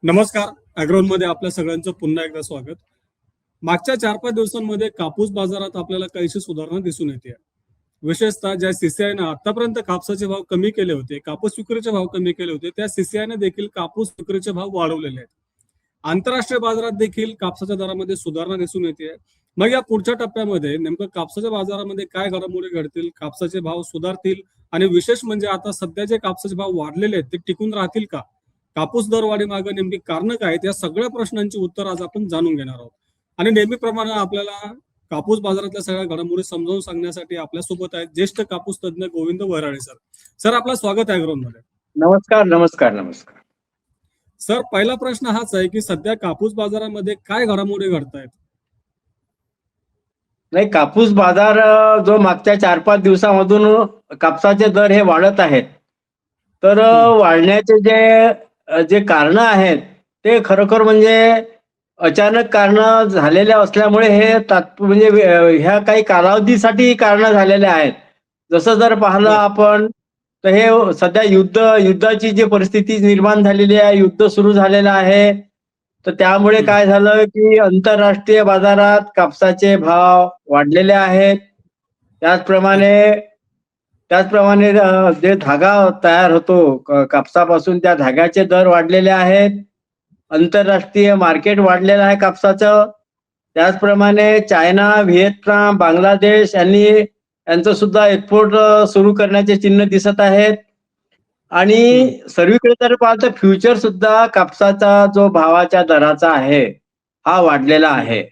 नमस्कार. ॲग्रोन मध्ये आपल्या सगळ्यांचं पुन्हा एकदा स्वागत. मागच्या 4-5 दिवसांमध्ये कापूस बाजारात आपल्याला काहीशी सुधारणा दिसून येते. विशेषतः ज्या सीसीआयने आतापर्यंत कापसाचे भाव कमी केले होते, कापूस विक्रीचे भाव कमी केले होते, त्या सीसीआयने देखील कापूस विक्रीचे भाव वाढवलेले आहेत. आंतरराष्ट्रीय बाजारात देखील कापसाच्या दरामध्ये सुधारणा दिसून येते. मग या पुढच्या टप्प्यामध्ये नेमकं कापसाच्या बाजारामध्ये काय घडामोडी घडतील, कापसाचे भाव सुधारतील आणि विशेष म्हणजे आता सध्या जे कापसाचे भाव वाढलेले आहेत ते टिकून राहतील का? कापूस दरवाढी मागे नेमकी कारणं काय आहेत, या सगळ्या प्रश्नांची उत्तर आज आपण जाणून घेणार आहोत. आणि नेहमीप्रमाणे आपल्याला कापूस बाजारातल्या सगळ्या घडामोडी समजावून सांगण्यासाठी आपल्यासोबत आहेत ज्येष्ठ कापूस तज्ञ गोविंद वराळे सर. सर, आपलं स्वागत आहे ॲग्रोन मध्ये. नमस्कार नमस्कार नमस्कार. सर, पहिला प्रश्न हाच आहे की सध्या कापूस बाजारामध्ये काय घडामोडी घडतायत? नाही, कापूस बाजार जो मागच्या 4-5 दिवसामधून कापसाचे दर हे वाढत आहेत. तर वाढण्याचे जे कारण आहेत ते खरोखर म्हणजे अचानक कारण झालेले असल्यामुळे हे म्हणजे ह्या काही कालावधीसाठी कारण झालेले आहेत. जसं जर पाहिलं आपण तर हे सध्या युद्धाची जी परिस्थिती निर्माण झालेली आहे, युद्ध सुरू झालेलं आहे. तर त्यामुळे काय झालं की आंतरराष्ट्रीय बाजारात कापसाचे भाव वाढलेले आहेत. त्याचप्रमाणे जे धागा तयार होतो कापसापासून, त्या धाग्याचे दर वाढलेले आहेत. आंतरराष्ट्रीय मार्केट वाढलेलं आहे कापसाचं. त्याचप्रमाणे चायना, व्हिएतनाम, बांगलादेश यांचं सुद्धा एक्सपोर्ट सुरू करण्याचे चिन्ह दिसत आहेत. आणि सर्वीकडे जर पाहतं फ्युचर सुद्धा कापसाचा जो भावाच्या दराचा आहे हा वाढलेला आहे.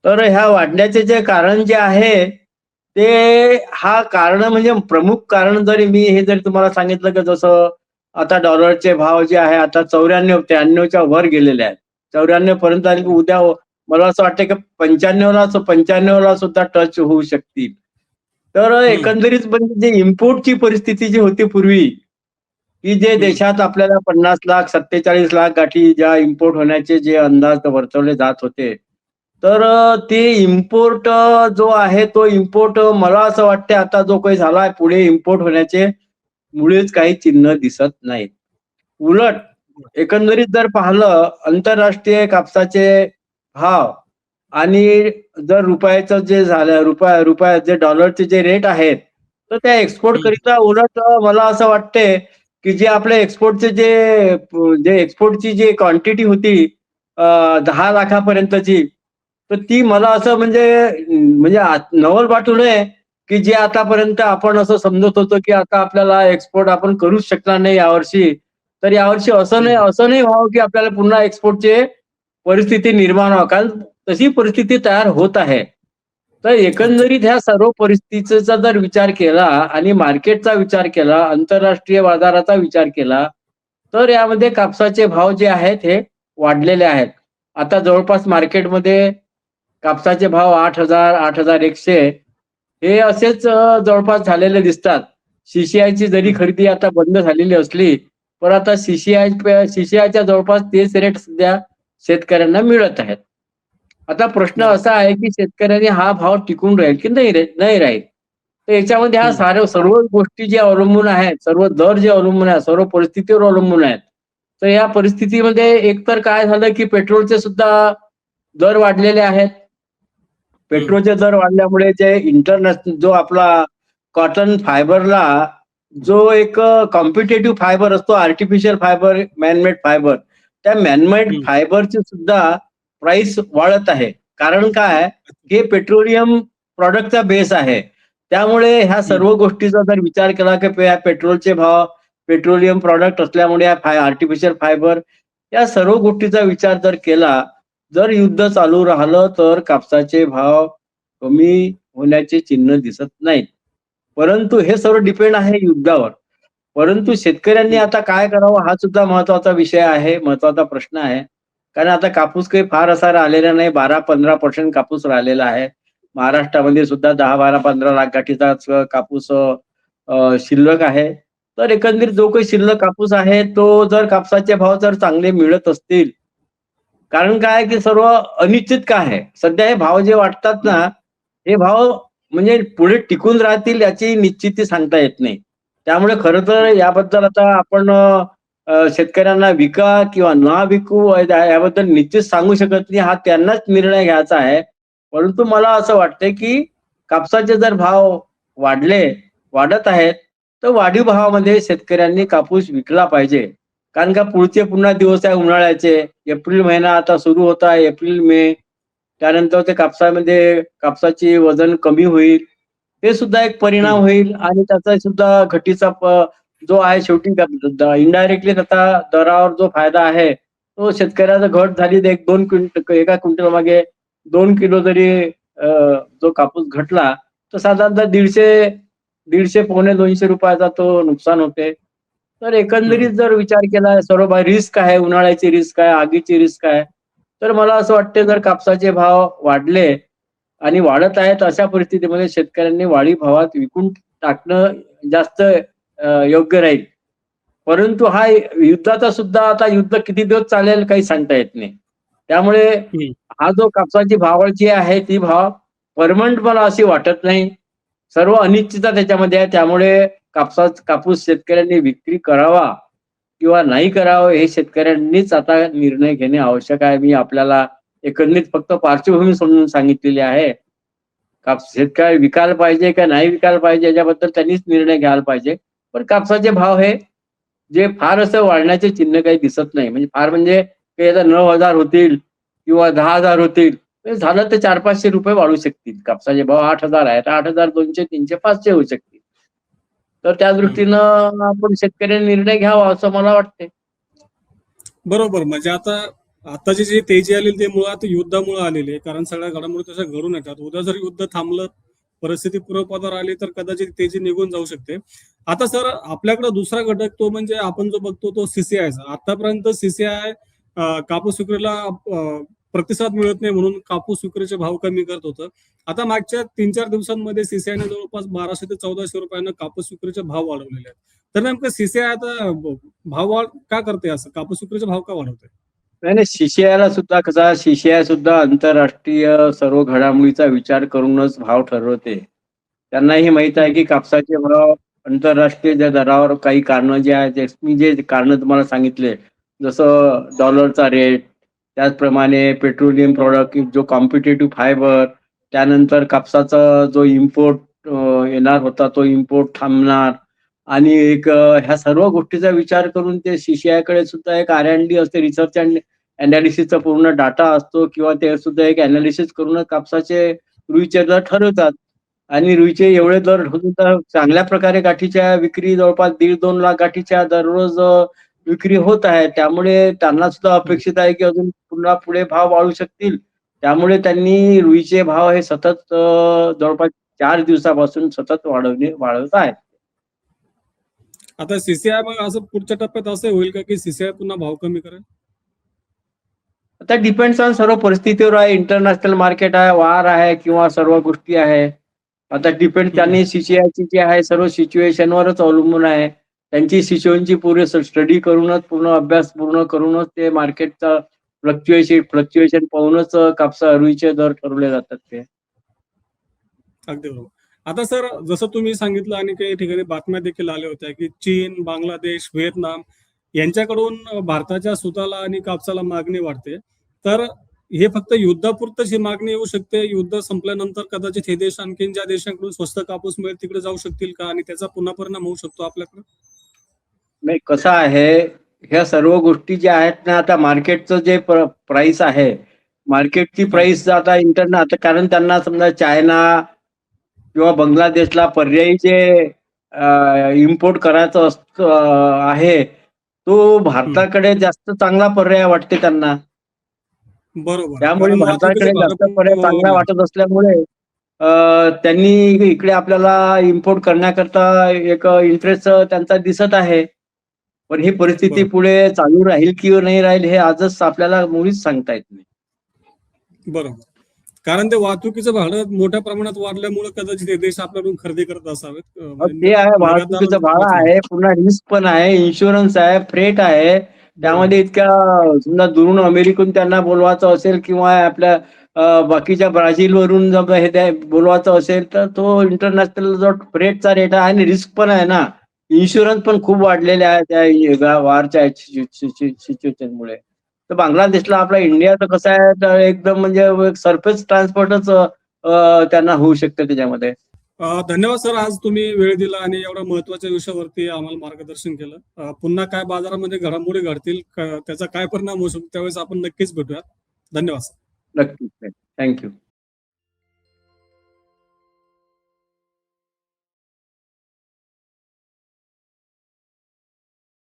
तर ह्या वाढण्याचे जे कारण जे आहे ते हा कारण म्हणजे प्रमुख कारण जरी तुम्हाला सांगितलं की जसं आता डॉलरचे भाव जे आहे आता 94-93च्या वर गेलेले आहेत. 94 पर्यंत आले की उद्या मला असं वाटतं की 95ला सुद्धा टच होऊ शकतील. तर एकंदरीत म्हणजे जे इम्पोर्टची परिस्थिती जी होती पूर्वी, की जे देशात आपल्याला 50 लाख 47 लाख गाठी ज्या इम्पोर्ट होण्याचे जे अंदाज वर्तवले जात होते, तर ते इम्पोर्ट जो आहे तो इम्पोर्ट मला असं वाटतं आता जो काही झाला पुढे इम्पोर्ट होण्याचे मुळेच काही चिन्ह दिसत नाहीत. उलट एकंदरीत जर पाहिलं आंतरराष्ट्रीय कापसाचे भाव आणि जर रुपयाचं जे झालं रुपया जे डॉलरचे जे रेट आहेत तर त्या एक्सपोर्ट करिता उलट मला असं वाटते की जे आपल्या एक्सपोर्टचे जे एक्सपोर्टची जी क्वांटिटी होती 10 लाखापर्यंतची, तर ती मला असं म्हणजे नवल वाटू नये की जे आतापर्यंत आपण असं समजत होतो की आता आपल्याला एक्सपोर्ट आपण करूच शकणार नाही यावर्षी, तर यावर्षी असं नाही व्हावं की आपल्याला पुन्हा एक्सपोर्टचे परिस्थिती निर्माण व्हावं, कारण तशी परिस्थिती तयार होत आहे. तर एकंदरीत ह्या सर्व परिस्थितीचा जर विचार केला आणि मार्केटचा विचार केला, आंतरराष्ट्रीय बाजाराचा विचार केला, तर यामध्ये कापसाचे भाव जे आहेत हे वाढलेले आहेत. आता जवळपास मार्केटमध्ये कापसाचे भाव 8,000, 8,100 हे असेच जवळपास झालेले दिसतात. सीसीआयची जरी खरेदी आता बंद झालेली असली, पण आता सीसीआयच्या जवळपास तेच रेट सध्या शेतकऱ्यांना मिळत आहेत. आता प्रश्न असा आहे की शेतकऱ्यांनी हा भाव टिकून राहील की नाही राहील. तर याच्यामध्ये सर्व गोष्टी जे अवलंबून आहेत, सर्व दर जे अवलंबून आहेत, सर्व परिस्थितीवर अवलंबून आहेत. तर या परिस्थितीमध्ये एकतर काय झालं की पेट्रोलचे सुद्धा दर वाढलेले आहेत. पेट्रोलचे दर वाढल्यामुळे जे इंटरनॅशनल जो आपला कॉटन फायबरला जो एक कॉम्पिटेटिव्ह फायबर असतो, आर्टिफिशियल फायबर, मॅनमेड फायबर, त्या मॅनमेड फायबरची सुद्धा प्राइस वाढत आहे. कारण काय हे पेट्रोलियम प्रॉडक्टचा बेस आहे. त्यामुळे ह्या सर्व गोष्टीचा जर विचार केला की पेट्रोलचे भाव, पेट्रोलियम प्रॉडक्ट असल्यामुळे आर्टिफिशियल फायबर, या सर्व गोष्टीचा विचार जर केला, जर युद्ध चालू राहिलं तर कापसाचे भाव कमी होण्याचे चिन्ह दिसत नाहीत. परंतु हे सर्व डिपेंड आहे युद्धावर. परंतु शेतकऱ्यांनी आता काय करावं हा सुद्धा महत्वाचा विषय आहे, महत्वाचा प्रश्न आहे. कारण आता कापूस काही फार असा राहिलेला नाही, 12-15% कापूस राहिलेला आहे. महाराष्ट्रामध्ये सुद्धा 10-12-15 लाख गाठीचाच कापूस शिल्लक आहे. तर एकंदरीत जो काही शिल्लक कापूस आहे तो जर कापसाचे भाव जर चांगले मिळत असतील, कारण काय की सर्व अनिश्चित काय आहे सध्या हे भाव जे वाटतात ना, हे भाव म्हणजे पुढे टिकून राहतील याची निश्चिती सांगता येत नाही. त्यामुळे खरं तर याबद्दल आता आपण शेतकऱ्यांना विका किंवा ना विकू याबद्दल निश्चित सांगू शकत नाही. हा त्यांनाच निर्णय घ्यायचा आहे. परंतु मला असं वाटतंय की कापसाचे जर भाव वाढत आहेत, तर वाढीव भावामध्ये शेतकऱ्यांनी कापूस विकला पाहिजे. कारण का पुढचे पुन्हा दिवस आहे उन्हाळ्याचे. एप्रिल महिना आता सुरू होत आहे. एप्रिल, मे त्यानंतर ते कापसाची वजन कमी होईल. ते सुद्धा एक परिणाम होईल आणि त्याचा सुद्धा घटीचा जो आहे शेवटी इनडायरेक्टली त्याचा दरावर जो फायदा आहे, तो शेतकऱ्याचा घट झाली तर एका क्विंटल मागे 2 किलो जरी जो कापूस घटला, तर साधारणतः 150 पावणे 200 रुपयाचा तो नुकसान होते. तर एकंदरीत जर विचार केला सर्व रिस्क आहे, उन्हाळ्याची रिस्क आहे, आगीची रिस्क आहे. तर मला असं वाटतं जर कापसाचे भाव वाढले आणि वाढत आहेत अशा परिस्थितीमध्ये शेतकऱ्यांनी वाढीव भावात विकून टाकणं जास्त योग्य राहील. परंतु हा युद्धाचा सुद्धा आता युद्ध किती दिवस चालेल काही सांगता येत नाही. त्यामुळे हा जो कापसाची भावाची आहे ती भाव परमनंट मला अशी वाटत नाही. सर्व अनिश्चितता त्याच्यामध्ये आहे. त्यामुळे कापूस शेतकऱ्यांनी विक्री करावा किंवा नाही करावं हे शेतकऱ्यांनीच आता निर्णय घेणे आवश्यक आहे. मी आपल्याला एकंदरीत फक्त पार्श्वभूमी समजून सांगितलेली आहे. शेतकरी विकायला पाहिजे का नाही विकायला पाहिजे याच्याबद्दल त्यांनीच निर्णय घ्यायला पाहिजे. पण कापसाचे भाव हे जे फार असं वाढण्याचे चिन्ह काही दिसत नाही. म्हणजे फार म्हणजे काही आता 9,000 होतील किंवा 10,000 होतील. झालं तर 400-500 रुपये वाढू शकतील. कापसाचे भाव 8,000 आहेत. 8,200, 300, 500 होऊ शकतील. तर त्या दृष्टीनं आपण शेतकऱ्यांनी निर्णय घ्यावा असं मला वाटते. बरोबर. म्हणजे आताची जी तेजी आलेली ते मुळात युद्धामुळे आलेली आहे. कारण सगळ्या घडामोडी तशा घडून येतात. उद्या जर युद्ध थांबलं, परिस्थिती पूर्वपदावर आली तर कदाचित तेजी निघून जाऊ शकते. आता सर आपल्याकडे दुसरा घटक तो म्हणजे आपण जो बघतो तो सीसीआयचा. आतापर्यंत सीसीआय कापूस विक्रीला प्रतिसाद मिळत नाही म्हणून कापूस विक्रीचे भाव कमी करत होतं. आता मागच्या 3-4 दिवसांमध्ये सीसीआयने जवळपास 1200 ते 1400 रुपयांना कापूस विक्रीचे भाव वाढवलेले आहेत. तर नेमकं सीसीआय आता भाव वाढ का करते असं? कापूस विक्रीचे भाव का वाढवते? नाही सीसीआयला सुद्धा कसा सीसीआय सुद्धा आंतरराष्ट्रीय सर्व घडामोडीचा विचार करूनच भाव ठरवते. त्यांनाही माहित आहे की कापसाचे भाव आंतरराष्ट्रीय ज्या दरावर काही कारणं जे आहेत मी जे कारणं तुम्हाला सांगितले जसं डॉलरचा रेट, त्याचप्रमाणे पेट्रोलियम प्रॉडक्ट जो कॉम्पिटेटिव्ह फायबर, त्यानंतर कापसाचा जो इम्पोर्ट येणार होता तो इम्पोर्ट थांबणार आणि ह्या सर्व गोष्टीचा विचार करून ते सीसीआयकडे सुद्धा एक R&D असते, रिसर्च अँड अनालिसिसचा पूर्ण डाटा असतो किंवा ते सुद्धा एक अनालिसिस करूनच कापसाचे रुईचे दर ठरवतात. आणि रुईचे एवढे दर होते तर चांगल्या प्रकारे गाठीच्या विक्री जवळपास 1.5-2 लाख गाठीच्या दररोज विक्री होत आहे. त्यामुळे त्यांना सुद्धा अपेक्षित आहे की अजून पुन्हा पुढे भाव वाढू शकतील. त्यामुळे त्यांनी रुईचे भाव हे सतत जवळपास 4 दिवसापासून सतत वाढवत आहेत. आता सीसीआय मग असं पुढच्या टप्प्यात असं होईल का की सीसीआय पुन्हा भाव कमी करेल? आता डिपेंड्स ऑन सर्व परिस्थितीवर आहे. इंटरनॅशनल मार्केट आहे, वार आहे किंवा सर्व गोष्टी आहे. आता त्यांनी सीसीआयची जी आहे सर्व सिच्युएशनवरच अवलंबून आहे. त्यांची सिच्युएशनची पूर्ण स्टडी करूनच पूर्ण अभ्यास पूर्ण करूनच ते मार्केटचा फ्लक्च्युएशन पाहूनच रुईचे दर ठरवले जातात ते. अगदी बरोबर. आता सर जसं तुम्ही सांगितलं आणि काही ठिकाणी बातम्या देखील आल्या होत्या की चीन, बांगलादेश, व्हिएतनाम यांच्याकडून भारताच्या सुताला आणि कापसाला मागणी वाढते. तर हे फक्त युद्धापुरतच ही मागणी येऊ शकते. युद्ध संपल्यानंतर कदाचित हे देश आणखीन ज्या देशांकडून स्वस्त कापूस मिळेल तिकडे जाऊ शकतील का आणि त्याचा पुन्हा परिणाम होऊ शकतो आपल्याकडे? नाही कसं आहे ह्या सर्व गोष्टी ज्या आहेत ना आता मार्केटचं जे प्राइस आहे मार्केटची प्राइस आता आता कारण त्यांना समजा चायना किंवा बांगलादेशला पर्यायी जे इम्पोर्ट करायचं आहे तो भारताकडे जास्त चांगला पर्याय वाटते त्यांना. बरोबर. त्यामुळे भारताकडे जास्त पर्याय चांगला वाटत असल्यामुळे त्यांनी इकडे आपल्याला इम्पोर्ट करण्याकरता एक इंटरेस्ट त्यांचा दिसत आहे. पण ही परिस्थिती पुढे चालू राहील किंवा नाही राहील हे आजच आपल्याला मुळीच सांगता येत नाही. बरोबर. कारण ते वाहतुकीचं भाडं मोठ्या प्रमाणात वाढल्यामुळे कदाचित हे देश आपल्याकडून खरेदी करत असावेत. ते आहे वाहतुकीचं भाडं आहे, पुन्हा रिस्क पण आहे, इन्शुरन्स आहे, फ्रेट आहे. त्यामध्ये इतक्या समजा दुरून अमेरिकून त्यांना बोलवायचं असेल किंवा आपल्या बाकीच्या ब्राझील वरून जर हे बोलवायचं असेल तर तो इंटरनॅशनल जो फ्रेटचा रेट आहे आणि रिस्क पण आहे ना. इन्शुरन्स पण खूप वाढलेले आहे त्या वारच्या सिच्युएशनमुळे. तर बांगलादेशला आपला इंडिया तर कसं आहे तर एकदम म्हणजे सरफेस ट्रान्सपोर्टच त्यांना होऊ शकतं त्याच्यामध्ये. धन्यवाद सर, आज तुम्ही वेळ दिला आणि एवढ्या महत्वाच्या विषयावरती आम्हाला मार्गदर्शन केलं. पुन्हा काय बाजारामध्ये घडामोडी घडतील, त्याचा काय परिणाम होऊ शकतो त्यावेळेस आपण नक्कीच भेटूयात. धन्यवाद सर. नक्कीच. थँक्यू.